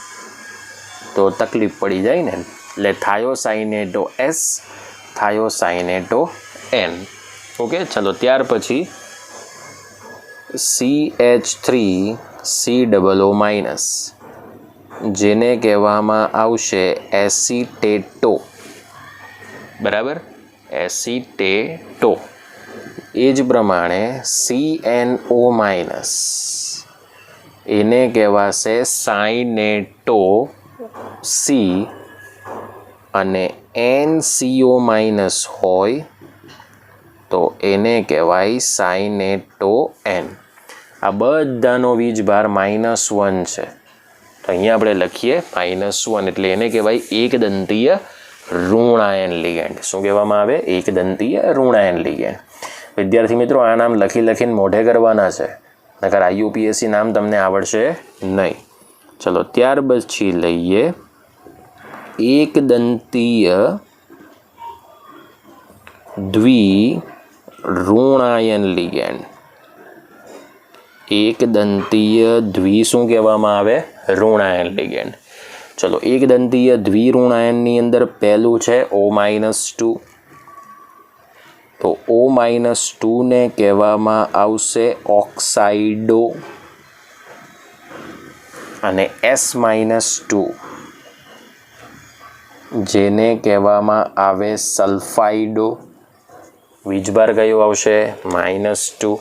તો તકલીફ પડી જાય ને, એટલે થાયોસાઇનેટો S, થાયોસાઇનેટો N. ઓકે, ચલો ત્યાર પછી CH3COO- જેને કહેવામાં આવશે એસિટેટો. બરાબર, એસિટેટો. એ જ પ્રમાણે CNO- એને કહેવાશે સાઇનેટો C અને NCO- હોય તો એને કહેવાય સાઇનેટો N. આ બધાનો વીજભાર -1 છે તો અહીંયા આપણે લખીએ -1 એટલે એને કહેવાય એકદંતીય ઋણાયન લિગેન્ડ. શું કહેવામાં આવે? એકદંતીય ઋણાયન લિગેન્ડ. વિદ્યાર્થી મિત્રો, આ નામ લખીને મોઢે કરવાના છે, નકર IUPAC નામ તમને આવડશે નહીં. ચલો ત્યાર પછી લઈએ એકદંતીય દ્વિઋણાયન લિગેન્ડ. એકદંતીય શું કહેવામાં આવે? ઋણાયન લિગેન્ડ. ચલો એકદંતીય દ્વિઋણાયનની અંદર પહેલું છે O-2. તો O-2 ને કહેવામાં આવશે ઓક્સાઇડો અને S-2 જેને કહેવામાં આવે સલ્ફાઇડો. વીજભાર કયો આવશે? -2.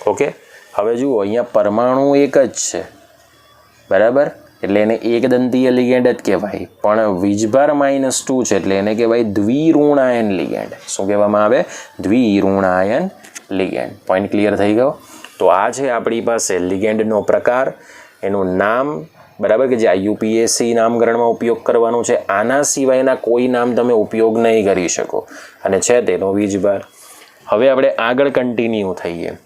ઓકે, હવે જુઓ અહીંયા પરમાણુ એક જ છે, બરાબર, એટલે એને એકદંતીય લિગેન્ડ જ કહેવાય, પણ વીજભાર -2 છે એટલે એને કહેવાય દ્વિઋણાયન લિગેન્ડ. શું કહેવામાં આવે? દ્વિઋણાયન લિગેન્ડ. પોઈન્ટ ક્લિયર થઈ ગયો? તો આ છે આપણી પાસે લિગેન્ડનો પ્રકાર, એનું નામ, બરાબર, કે જે IUPAC નામકરણમાં ઉપયોગ કરવાનું છે. આના સિવાયના કોઈ નામ તમે ઉપયોગ નહીં કરી શકો અને છે તેનો વીજભાર. હવે આપણે આગળ કન્ટિન્યુ થઈએ.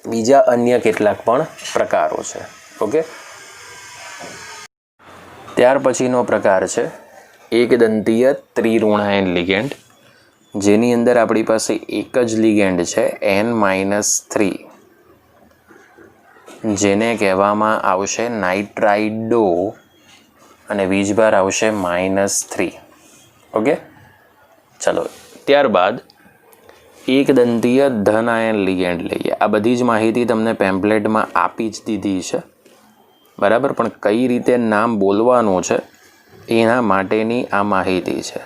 બીજા અન્ય કેટલાક પણ પ્રકારો છે. ઓકે, ત્યાર પછીનો પ્રકાર છે એકદંતીય ત્રિઋણાયન લિગેન્ડ, જેની અંદર આપણી પાસે એક જ લિગેન્ડ છે N-3 જેને કહેવામાં આવશે નાઇટ્રાઇડો અને વીજભાર આવશે -3. ઓકે, ચલો ત્યારબાદ એકદંતીય ધનાયન લિગેન્ડ લઈએ. આ બધી જ માહિતી તમને પેમ્પલેટમાં આપી જ દીધી છે, બરાબર, પણ કઈ રીતે નામ બોલવાનું છે એના માટેની આ માહિતી છે.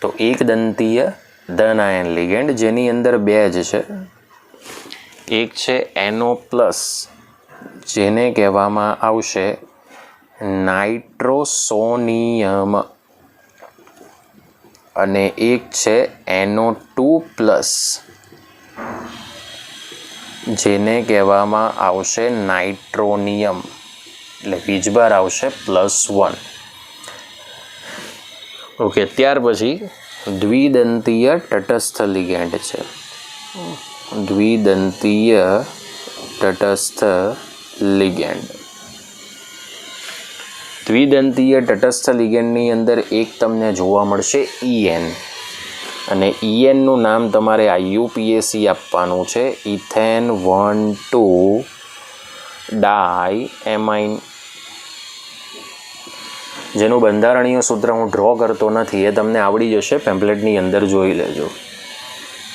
તો એકદંતીય ધનાયન લિગેન્ડ જેની અંદર બે જ છે. એક છે NO+ જેને કહેવામાં આવશે નાઇટ્રોસોનિયમ અને એક છે NO2+ જેને કહેવામાં આવશે નાઇટ્રોનિયમ, એટલે વીજભાર આવશે +1. ઓકે, ત્યાર પછી દ્વિદંતીય તટસ્થ લિગેન્ડ છે. દ્વિદંતીય તટસ્થ લિગેન્ડ. દ્વિદંતીય તટસ્થ લિગેન્ડની અંદર એક તમને જોવા મળશે EN અને ENનું નામ તમારે IUPAC આપવાનું છે ઇથેન 1,2-ડાયએમાઇન, જેનું બંધારણીય સૂત્ર હું ડ્રો કરતો નથી, એ તમને આવડી જશે, પેમ્પલેટની અંદર જોઈ લેજો.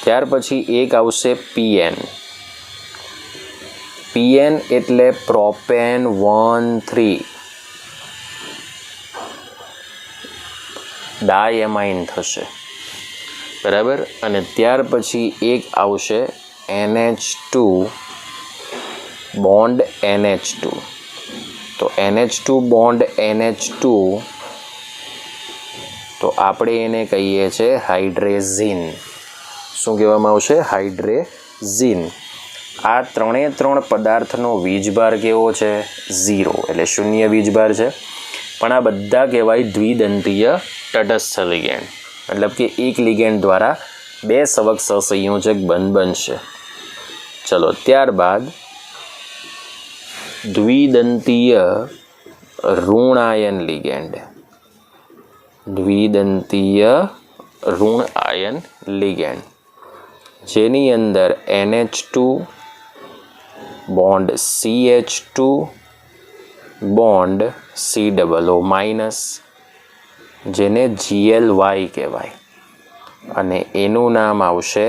ત્યાર પછી એક આવશે PN. PN એટલે પ્રોપેન 1,3. ડાયમાઇન થશે, બરાબર. અને ત્યાર પછી એક આવશે NH2 બોન્ડ NH2. તો NH2 બોન્ડ NH2, તો આપણે એને કહીએ છીએ હાઇડ્રેઝિન. શું કહેવામાં આવશે? હાઇડ્રેઝિન. આ ત્રણ પદાર્થનો વીજભાર કેવો છે? 0, એટલે શૂન્ય વીજભાર છે. પણ આ બધા કહેવાય દ્વિદંતીય તટસ્થ લિગેન્ડ, મતલબ કે એક લિગેન્ડ દ્વારા બે સવક સહસંયોજક બંધ બનશે. ચલો, ત્યારબાદ દ્વિદંતીય ઋણ આયન લિગેન્ડ. દ્વિદંતીય ઋણ આયન લિગેન્ડ જેની અંદર NH2 bond CH2 bond COO minus, જેને GLY કહેવાય, અને એનું નામ આવશે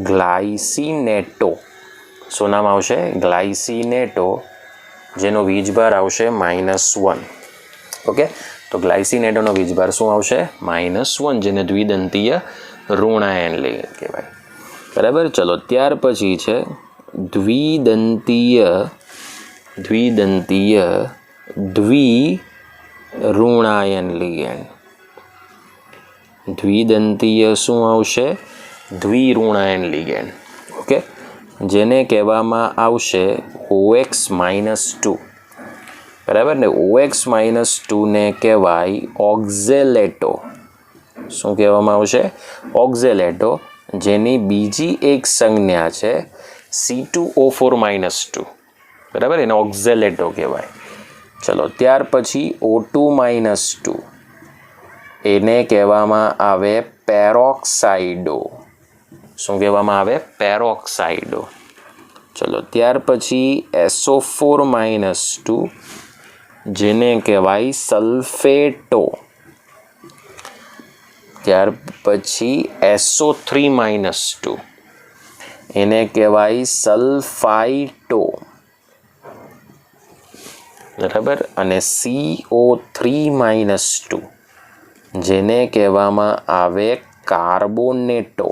ગ્લાયસિનેટો. શું નામ આવશે? ગ્લાયસિનેટો, જેનો વીજભાર આવશે -1. ઓકે, તો ગ્લાયસિનેટોનો વીજભાર શું આવશે? -1, જેને દ્વિદંતીય ઋણાયન લિગેન્ડ કહેવાય, બરાબર. ચલો, ત્યાર પછી છે દ્વિદંતીય દ્વિઋણાયન લિગેન્ડ. દ્વિદંતીય શું આવશે? દ્વિઋણાયન લિગેન્ડ. ઓકે, જેને કહેવામાં આવશે OX-2, બરાબર ને. OX-2 ને કહેવાય ઓક્ઝેલેટો. શું કહેવામાં આવશે? ઓક્ઝેલેટો, જેની બીજી એક સંજ્ઞા છે C2O4-2, બરાબર, એને ઓક્ઝેલેટો કહેવાય. ચલો, ત્યાર પછી O2-2, એને કહેવામાં આવે પેરોક્સાઇડો. શું કહેવામાં આવે? પેરોક્સાઇડો. ચલો, ત્યાર પછી SO4-2, જેને કહેવાય સલ્ફેટો. ત્યાર પછી SO3-2, એને કહેવાય સલ્ફાઇટો, બરાબર. અને CO3-2, જેને કહેવામાં આવે કાર્બોનેટો.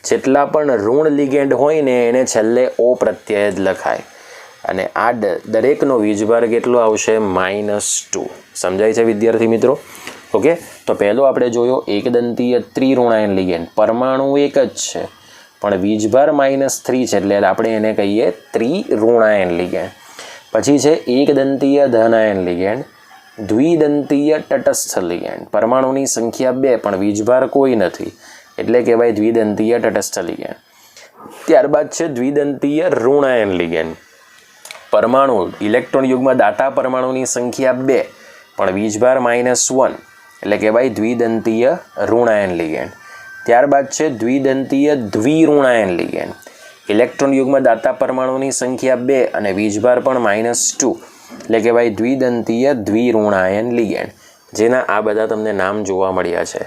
જેટલા પણ ઋણ લિગેન્ડ હોય ને એને છેલ્લે O પ્રત્યય જ લખાય, અને આ દરેકનો વીજભાર કેટલો આવશે? -2. સમજાય છે વિદ્યાર્થી મિત્રો? ઓકે, તો પહેલો આપણે જોયો એકદંતીય ત્રિઋણાયન લિગેન્ડ. પરમાણુ એક જ છે પણ વીજભાર -3 છે, એટલે આપણે એને કહીએ ત્રિઋણાયન લિગેન્ડ. પછી છે એકદંતીય ધનાયન લિગેન્ડ. દ્વિદંતીય તટસ્થ લિગેન્ડ. પરમાણુની સંખ્યા 2 પણ વીજભાર કોઈ નથી, એટલે કહેવાય દ્વિદંતીય તટસ્થ લિગેન્ડ. ત્યારબાદ છે દ્વિદંતીય ઋણાયન લિગેન્ડ. પરમાણુ ઇલેક્ટ્રોન યુગમાં દાતા પરમાણુની સંખ્યા 2 પણ વીજભાર -1, એટલે કહેવાય દ્વિદંતીય ઋણાયન લિગેન્ડ. ત્યારબાદ છે દ્વિદંતીય દ્વિઋણાયન લિગેન્ડ. ઇલેક્ટ્રોન યુગમાં દાતા પરમાણુની સંખ્યા 2 અને વીજભાર પણ -2, એટલે કહેવાય દ્વિદંતીય દ્વિઋણાયન લિગેન્ડ. જેના આ બધા તમને નામ જોવા મળ્યા છે.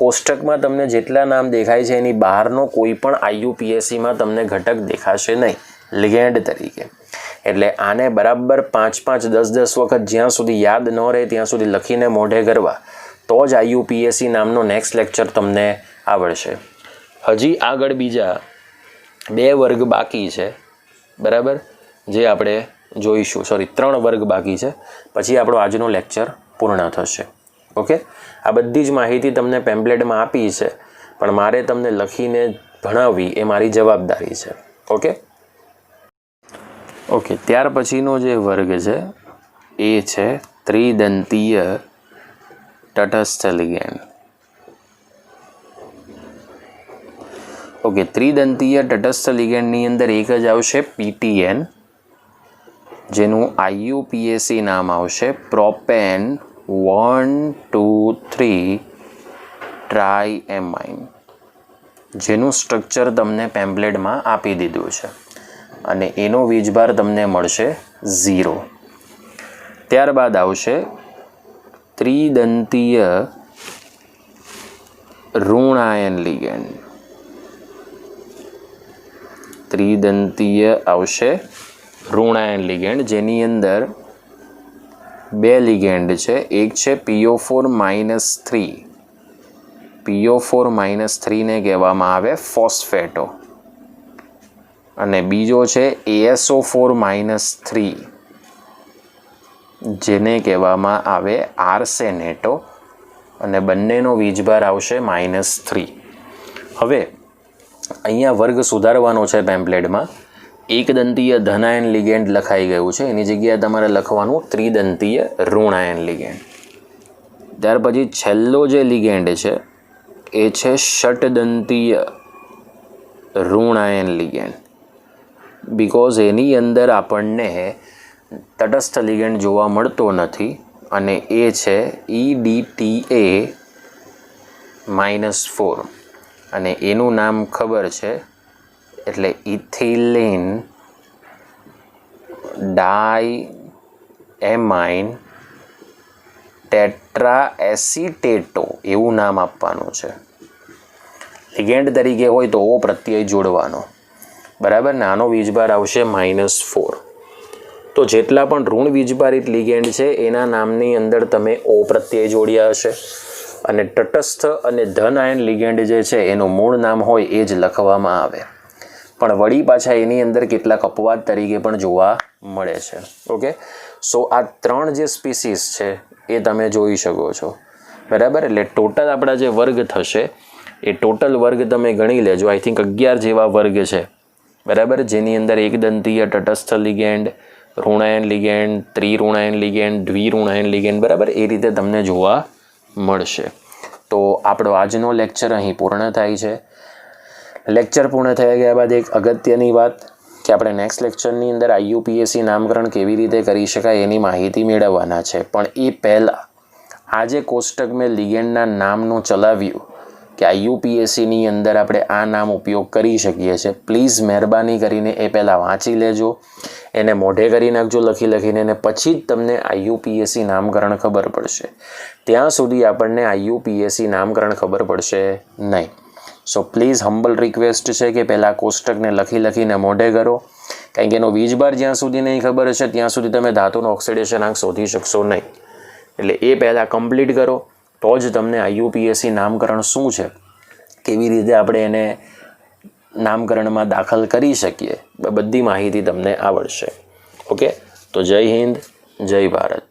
કોષ્ટકમાં તમને જેટલા નામ દેખાય છે એની બહારનો કોઈ પણ IUPACમાં તમને ઘટક દેખાશે નહીં લિગેન્ડ તરીકે. એટલે આને બરાબર 5-5, 10-10 વખત જ્યાં સુધી યાદ ન રહે ત્યાં સુધી લખીને મોઢે કરવા, તો જ IUPAC નામનો નેક્સ્ટ લેક્ચર તમને આવડશે. હજી આગળ બીજા 2 વર્ગ બાકી છે, બરાબર, જે આપણે જોઈશું. 3 વર્ગ બાકી છે, પછી આપણો આજનો લેક્ચર પૂર્ણ થશે. ઓકે, આ બધી જ માહિતી તમને પેમ્પલેટમાં આપી છે, પણ મારે તમને લખીને ભણાવવી એ મારી જવાબદારી છે. ઓકે, ત્યાર પછીનો જે વર્ગ છે એ છે ત્રિદંતીય તટસ્થ લિગેન્ડ. ઓકે, ત્રિદંતીય તટસ્થ લિગેન્ડની અંદર એક જ આવશે PTN, જેનું IUPAC નામ આવશે પ્રોપેન 1,2,3 ટ્રાયએમાઇન, જેનું સ્ટ્રક્ચર તમને પેમ્પલેટમાં આપી દીધું છે, અને એનો વીજભાર તમને મળશે 0. ત્યારબાદ આવશે ત્રિદંતીય ઋણાયન લિગેન્ડ. ત્રિદંતીય આવશે ઋણાયન લિગેન્ડ, જેની અંદર બે લિગેન્ડ છે. એક છે PO4-3. PO4-3 ને કહેવામાં આવે ફોસ્ફેટો અને બીજો છે ASO4-3 જેને કહેવામાં આવે આર્સેનેટો અને બંનેનો વીજભાર આવશે -3. હવે અહીંયા વર્ગ સુધારવાનો છે પેમ્પલેટમાં. એકદંતીય ધનાયન લિગેન્ડ લખાઈ ગયું છે, એની જગ્યાએ તમારે લખવાનું ત્રિદંતીય ઋણાયન લિગેન્ડ. ત્યાર પછી છેલ્લો જે લિગેન્ડ છે એ છે ષટદંતીય ઋણાયન લિગેન્ડ. બિકોઝ એની અંદર આપણને તટસ્થ લિગેન્ડ જોવા મળતો નથી અને એ છે EDTA-4 અને એનું નામ ખબર છે એટલે ઇથિલિન ડાયએમાઇન ટેટ્રાએસિટેટો એવું નામ આપવાનું છે. લિગેન્ડ તરીકે હોય તો ઓ પ્રત્યય જોડવાનો, બરાબર ને. આનો વીજભાર આવશે -4. તો જેટલા પણ ઋણ વીજભારિત લિગેન્ડ છે એના નામની અંદર તમે ઓ પ્રત્યય જોડ્યા હશે અને તટસ્થ અને ધન આયન લિગેન્ડ જે છે એનું મૂળ નામ હોય એ જ લખવામાં આવે, પણ વળી પાછા એની અંદર કેટલાક અપવાદ તરીકે પણ જોવા મળે છે. ઓકે, સો આ 3 જે સ્પીસીસ છે એ તમે જોઈ શકો છો, બરાબર. એટલે ટોટલ આપણા જે વર્ગ થશે એ ટોટલ વર્ગ તમે ગણી લેજો. આઈ થિંક 11 જેવા વર્ગ છે, બરાબર, જેની અંદર એકદંતીય તટસ્થ લિગેન્ડ, ઋણાયન લિગેન્ડ, ત્રિઋણાયન લિગેન્ડ, દ્વિઋણાયન લિગેન્ડ, બરાબર, એ રીતે તમને જોવા મળશે. તો આપણો આજનો લેક્ચર અહીં પૂર્ણ થાય છે. લેક્ચર પૂર્ણ થયા ગયા બાદ એક અગત્યની વાત કે આપણે નેક્સ્ટ લેક્ચરની અંદર IUPAC નામકરણ કેવી રીતે કરી શકાય એની માહિતી મેળવવાના છે. પણ એ પહેલાં આ જે કોષ્ટક મેં લિગેન્ડના નામનું ચલાવ્યું કે IUPACની અંદર આપણે આ નામ ઉપયોગ કરી શકીએ છીએ, પ્લીઝ મહેરબાની કરીને એ પહેલાં વાંચી લેજો, એને મોઢે કરી નાખજો લખીને, અને પછી જ તમને IUPAC નામકરણ ખબર પડશે. ત્યાં સુધી આપણને IUPAC નામકરણ ખબર પડશે નહીં. સો પ્લીઝ હમ્બલ રિક્વેસ્ટ છે કે પહેલાં કોષ્ટકને લખીને મોઢે કરો, કારણ કે એનો વીજભાર જ્યાં સુધી નહીં ખબર હશે ત્યાં સુધી તમે ધાતુનો ઓક્સિડેશન આંક શોધી શકશો નહીં. એટલે એ પહેલાં કમ્પ્લીટ કરો તો જ તમને IUPAC નામકરણ શું છે, કેવી રીતે આપણે એને નામકરણમાં દાખલ કરી શકીએ, બધી માહિતી તમને આવડશે. ઓકે, તો જય હિન્દ, જય ભારત.